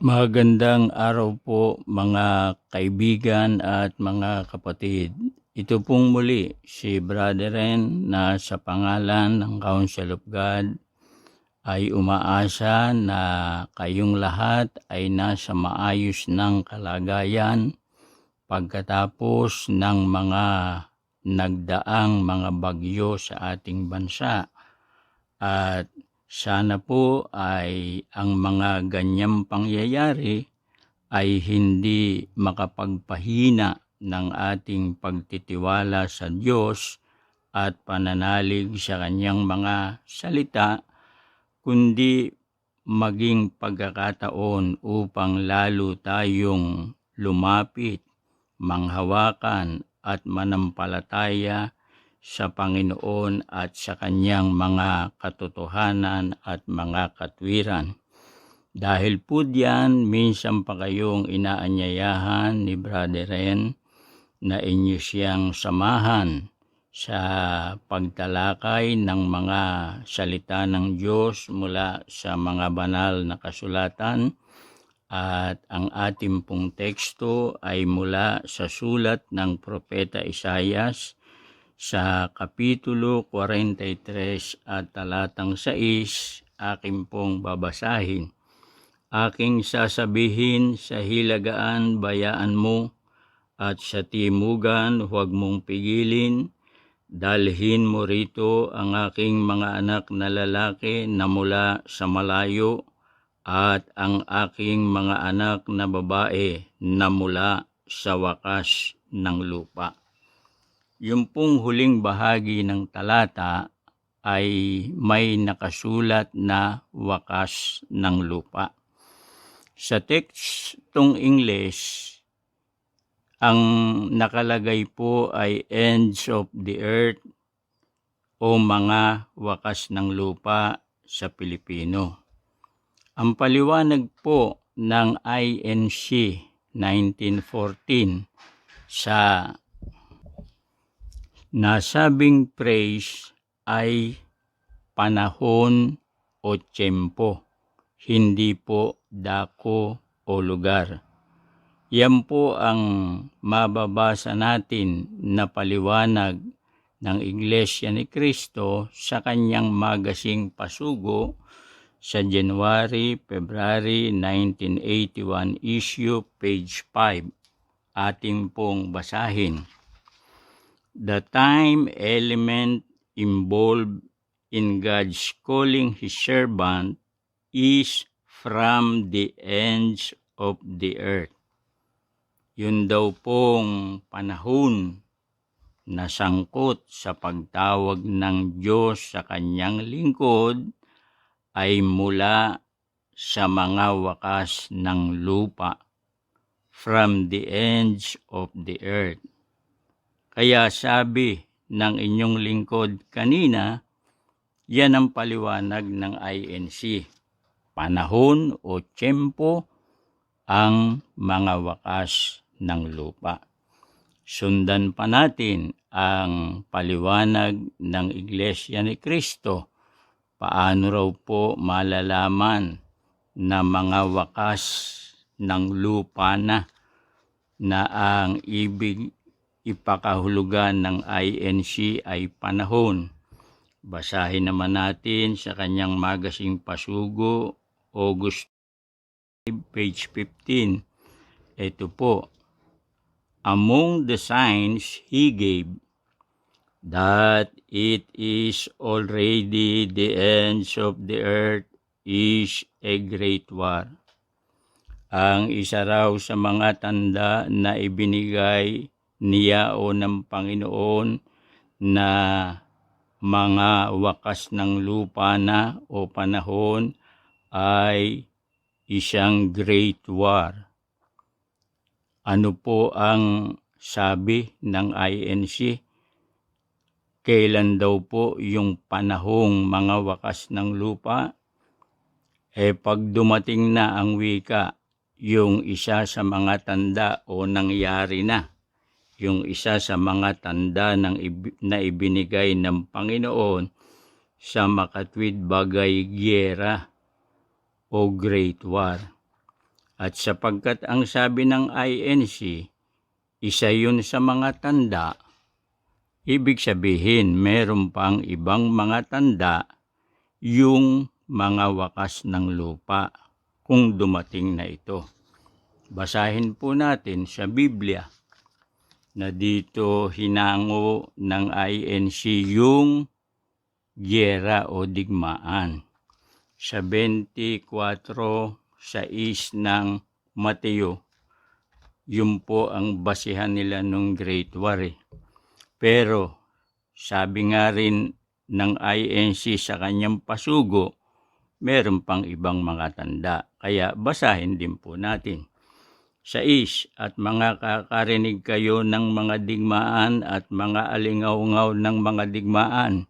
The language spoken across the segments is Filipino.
Magandang araw po mga kaibigan at mga kapatid. Ito pong muli si Brother Ren na sa pangalan ng Council of God ay umaasa na kayong lahat ay nasa maayos ng kalagayan pagkatapos ng mga nagdaang mga bagyo sa ating bansa. At sana po ay ang mga ganyang pangyayari ay hindi makapagpahina ng ating pagtitiwala sa Diyos at pananalig sa kanyang mga salita, kundi maging pagkakataon upang lalo tayong lumapit, manghawakan at manampalataya sa Panginoon at sa kanyang mga katotohanan at mga katwiran. Dahil po diyan, minsan pa kayong inaanyayahan ni Brother Ren na inyo siyang samahan sa pagtalakay ng mga salita ng Diyos mula sa mga banal na kasulatan. At ang ating pong teksto ay mula sa sulat ng Propeta Isaias sa Kapitulo 43 at talatang 6, aking pong babasahin. Aking sasabihin sa hilagaan, bayaan mo, at sa timugan, huwag mong pigilin. Dalhin mo rito ang aking mga anak na lalaki na mula sa malayo at ang aking mga anak na babae na mula sa wakas ng lupa. Yung pong huling bahagi ng talata ay may nakasulat na wakas ng lupa. Sa tekstong English, ang nakalagay po ay ends of the earth o mga wakas ng lupa sa Pilipino. Ang paliwanag po ng INC 1914 sa nasabing phrase ay panahon o tiyempo, hindi po dako o lugar. Yan po ang mababasa natin na paliwanag ng Iglesia ni Cristo sa kanyang magasing pasugo sa January-February 1981 issue, page 5. Ating pong basahin. The time element involved in God's calling His servant is from the ends of the earth. Yun daw pong panahon na sangkot sa pagtawag ng Diyos sa kanyang lingkod ay mula sa mga wakas ng lupa, from the ends of the earth. Kaya sabi ng inyong lingkod kanina, yan ang paliwanag ng INC. Panahon o tiyempo ang mga wakas ng lupa. Sundan pa natin ang paliwanag ng Iglesia ni Cristo. Paano raw po malalaman na mga wakas ng lupa na ang ibig ipakahulugan ng INC ay panahon. Basahin naman natin sa kanyang magasing pasugo, August 5, page 15. Ito po. Among the signs he gave, that it is already the ends of the earth is a great war. Ang isa raw sa mga tanda na ibinigay niya o ng Panginoon na mga wakas ng lupa na o panahon ay isang great war. Ano po ang sabi ng INC? Kailan daw po yung panahong mga wakas ng lupa? Pag dumating na ang wika, yung isa sa mga tanda o nangyari na. Yung isa sa mga tanda na ibinigay ng Panginoon sa makatwid bagay gyera o Great War. At sapagkat ang sabi ng INC, isa yun sa mga tanda, ibig sabihin meron pang ibang mga tanda yung mga wakas ng lupa kung dumating na ito. Basahin po natin sa Biblia na dito hinango ng INC yung giyera o digmaan. Sa 24:6 ng Mateo, yun po ang basihan nila nung Great War. Pero sabi nga rin ng INC sa kanyang pasugo, meron pang ibang mga tanda. Kaya basahin din po natin. 6, at mga kakarinig kayo ng mga digmaan at mga alingaw-ngaw ng mga digmaan.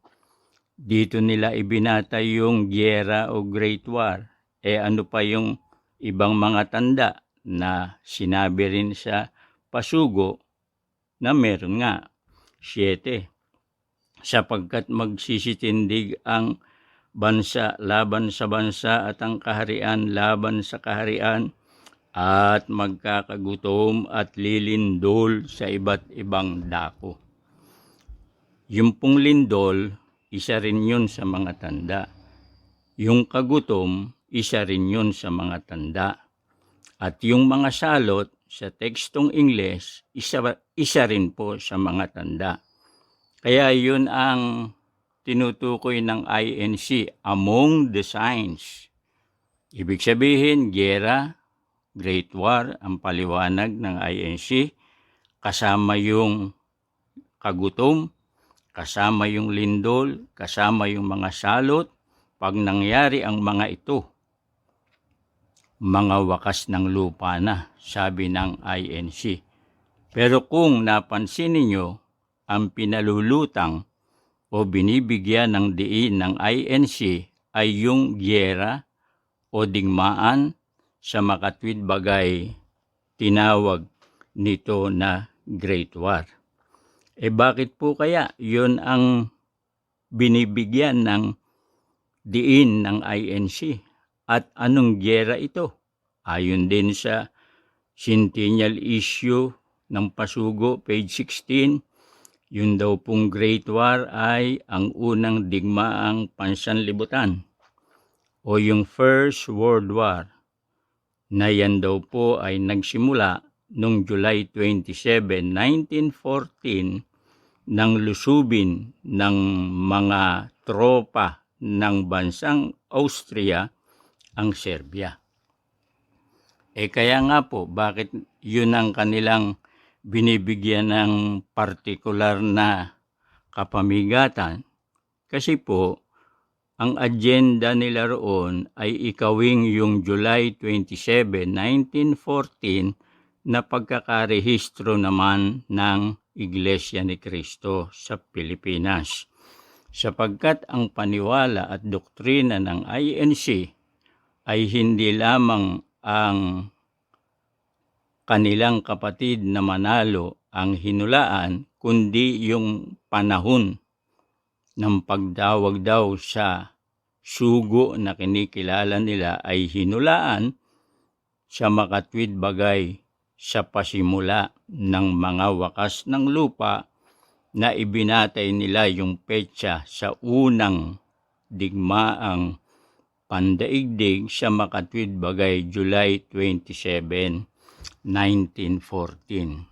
Dito nila ibinatay yung giyera o Great War. Ano pa yung ibang mga tanda na sinabi rin sa pasugo na meron nga? 7, sapagkat magsisitindig ang bansa laban sa bansa at ang kaharian laban sa kaharian, at magkakagutom at lilindol sa iba't ibang dako. Yung pong lindol, isa rin yun sa mga tanda. Yung kagutom, isa rin yun sa mga tanda. At yung mga salot sa tekstong Ingles, isa rin po sa mga tanda. Kaya yun ang tinutukoy ng INC, among the signs. Ibig sabihin, giyera, Great War, ang paliwanag ng INC, kasama yung kagutom, kasama yung lindol, kasama yung mga salot. Pag nangyari ang mga ito, mga wakas ng lupa na, sabi ng INC. Pero kung napansin ninyo, ang pinalulutang o binibigyan ng diin ng INC ay yung giyera o digmaan. Sa makatwid bagay, tinawag nito na Great War. Bakit po kaya yun ang binibigyan ng diin ng INC? At anong giyera ito? Ayon din sa Centennial Issue ng Pasugo, page 16, yun daw pong Great War ay ang unang digmaang pansanlibutan o yung First World War, na yan daw po ay nagsimula noong July 27, 1914 nang lusubin ng mga tropa ng bansang Austria ang Serbia. Kaya nga po, bakit yun ang kanilang binibigyan ng partikular na kapamigatan? Kasi po, ang agenda nila roon ay ikawing yung July 27, 1914 na pagkakarehistro naman ng Iglesia ni Cristo sa Pilipinas. Sapagkat ang paniwala at doktrina ng INC ay hindi lamang ang kanilang kapatid na Manalo ang hinulaan, kundi yung panahon ng pagdawag daw sa sugo na kinikilala nila ay hinulaan sa makatwid bagay sa pasimula ng mga wakas ng lupa na ibinatay nila yung petsa sa unang digmaang pandaigdig sa makatwid bagay July 27, 1914.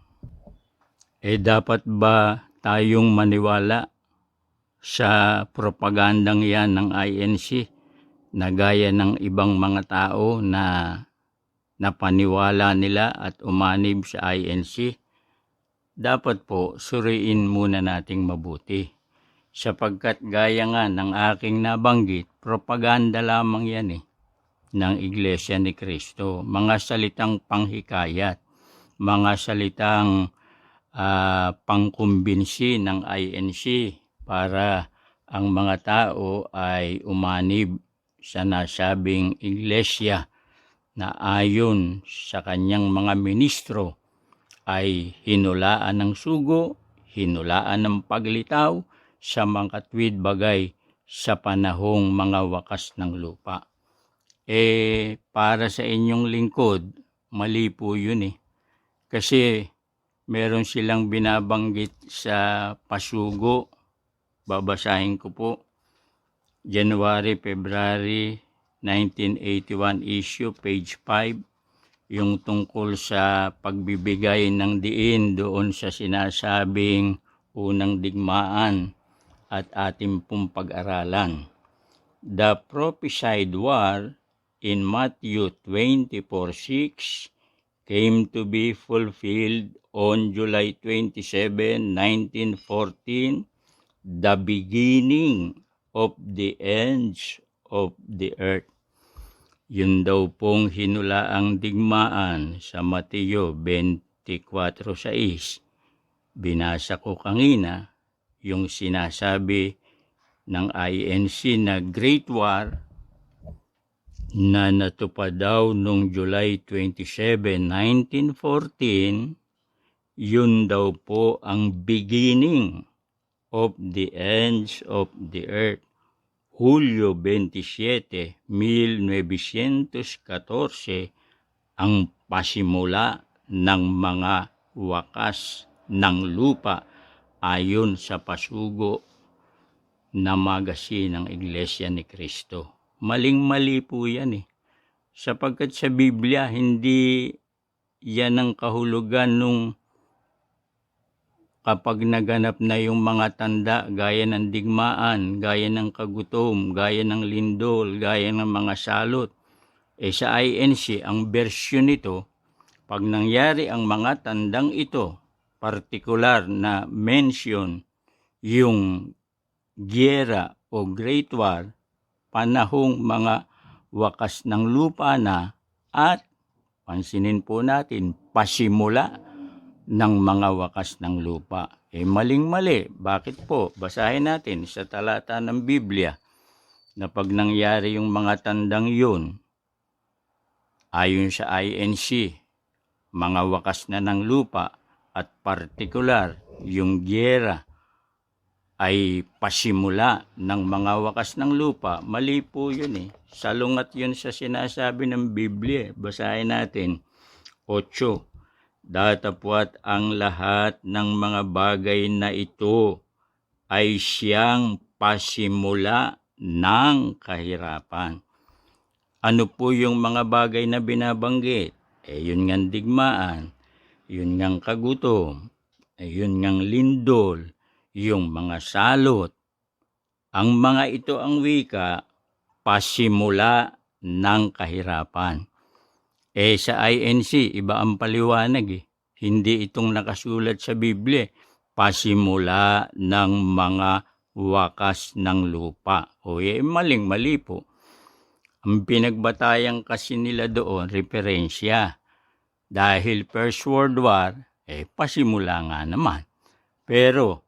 Dapat ba tayong maniwala sa propagandang yan ng INC na gaya ng ibang mga tao na napaniwala nila at umanib sa INC? Dapat po suriin muna nating mabuti, sapagkat gaya nga ng aking nabanggit, propaganda lamang yan ng Iglesia ni Cristo. Mga salitang panghikayat, mga salitang pangkumbinsi ng INC para ang mga tao ay umanib sa nasabing iglesia na ayon sa kanyang mga ministro ay hinulaan ng sugo, hinulaan ng paglitaw sa makatwid bagay sa panahong mga wakas ng lupa. Para sa inyong lingkod, Mali po yun eh. Kasi meron silang binabanggit sa pasugo. Babasahin ko po. January, February 1981 issue, page 5. Yung tungkol sa pagbibigay ng diin doon sa sinasabing unang digmaan at ating pong pag-aralan. The prophesied war in Matthew 24:6 came to be fulfilled on July 27, 1914, the beginning of the ends of the earth. Yun daw pong hinulaang digmaan sa Mateo 24:6. Binasa ko kanina yung sinasabi ng INC na Great War na natupad daw noong July 27, 1914. Yun daw po ang beginning of the ends of the earth. Hulyo 27, 1914, ang pasimula ng mga wakas ng lupa ayon sa pasugo na magasin ng Iglesia ni Cristo. Maling-mali po yan eh. Sapagkat sa Biblia, hindi yan ang kahulugan nung kapag naganap na yung mga tanda gaya ng digmaan, gaya ng kagutom, gaya ng lindol, gaya ng mga salot. Sa INC, ang version nito, pag nangyari ang mga tandang ito, partikular na mention yung giyera o Great War, panahong mga wakas ng lupa na at pansinin po natin, pasimula ng mga wakas ng lupa. Maling-mali. Bakit po? Basahin natin sa talata ng Biblia na pag nangyari yung mga tandang yun, ayon sa INC, mga wakas na ng lupa at partikular yung giyera ay pasimula ng mga wakas ng lupa. Mali po yun eh. Salungat yun sa sinasabi ng Biblia. Basahin natin. 8. Datapwat ang lahat ng mga bagay na ito ay siyang pasimula ng kahirapan. Ano po yung mga bagay na binabanggit? Yun ngang digmaan, yun ngang kagutom, yun ngang lindol, yung mga salot. Ang mga ito ang wika, pasimula ng kahirapan. Sa INC, iba ang paliwanag eh. Hindi itong nakasulat sa Biblia. Pasimula ng mga wakas ng lupa. Maling-mali po. Ang pinagbatayan kasi nila doon, referensya. Dahil First World War, pasimula nga naman. Pero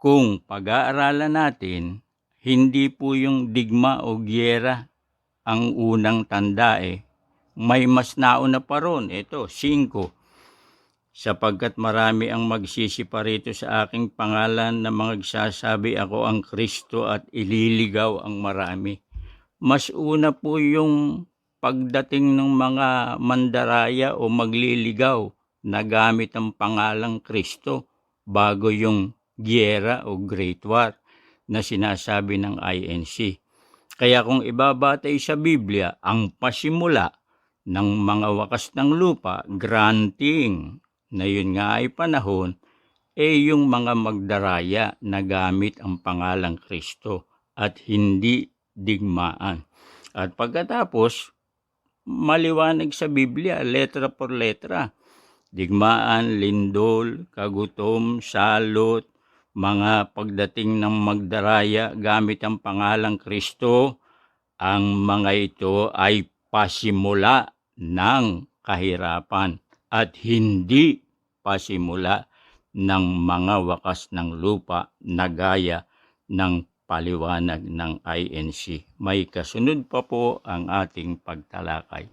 kung pag-aaralan natin, hindi po yung digma o giyera ang unang tanda May mas nauna pa ron, 5. Sapagkat marami ang magsisipa rito sa aking pangalan na magsasabi ako ang Kristo at ililigaw ang marami. Mas una po yung pagdating ng mga mandaraya o magliligaw na gamit ang pangalang Kristo bago yung giyera o Great War na sinasabi ng INC. Kaya kung ibabatay sa Biblia, ang pasimula ng mga wakas ng lupa, granting na yun nga ay panahon, yung mga magdaraya na gamit ang pangalang Kristo at hindi digmaan. At pagkatapos, maliwanag sa Biblia, letra por letra, digmaan, lindol, kagutom, salot, mga pagdating ng magdaraya gamit ang pangalang Kristo, ang mga ito ay pasimula ng kahirapan at hindi pasimula ng mga wakas ng lupa na gaya ng paliwanag ng INC. May kasunod pa po ang ating pagtalakay.